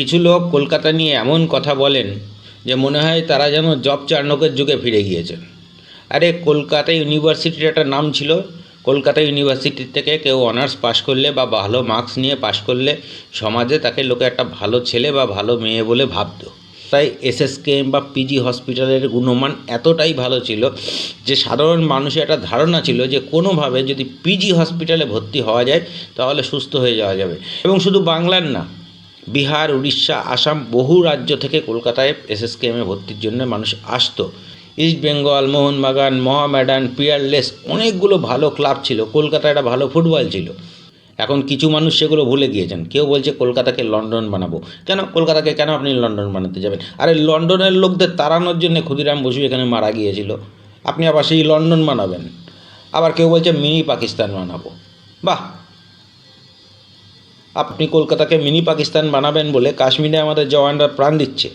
কিছু লোক কলকাতা নিয়ে এমন কথা বলেন যে মনে হয় তারা যেন জব চার্নকের যুগে ফিরে গিয়েছেন। আরে কলকাতা ইউনিভার্সিটির একটা নাম ছিল। কলকাতা ইউনিভার্সিটি থেকে কেউ অনার্স পাশ করলে বা ভালো মার্কস নিয়ে পাশ করলে সমাজে তাকে লোকে একটা ভালো ছেলে বা ভালো মেয়ে বলে ভাবতো। তাই এসএসকেএম বা পিজি হসপিটালের গুণমান এতটাই ভালো ছিল যে সাধারণ মানুষের একটা ধারণা ছিল যে কোনোভাবে যদি পিজি হসপিটালে ভর্তি হওয়া যায় তাহলে সুস্থ হয়ে যাওয়া যাবে। এবং শুধু বাংলার না, বিহার, উড়িষ্যা, আসাম বহু রাজ্য থেকে কলকাতায় এসএসকেএমে ভর্তির জন্য মানুষ আসতো। ইস্ট বেঙ্গল, মোহনবাগান, মহামেডান, পিয়ারলেস অনেকগুলো ভালো ক্লাব ছিল। কলকাতায় একটা ভালো ফুটবল ছিল। এখন কিছু মানুষ সেগুলো ভুলে গিয়েছেন। কেউ বলছে কলকাতাকে লন্ডন বানাবো। কেন কলকাতাকে কেন আপনি লন্ডন বানাতে যাবেন? আরে লন্ডনের লোকদের তাড়ানোর জন্য ক্ষুদিরাম বসু এখানে মারা গিয়েছিল। আপনি আবার সেই লন্ডন বানাবেন? আবার কেউ বলছে মিনি পাকিস্তান বানাবো। বাহ! আপনি কলকাতাকে মিনি পাকিস্তান বানাবেন বলে কাশ্মীরে আমাদের জওয়ানরা প্রাণ দিচ্ছে।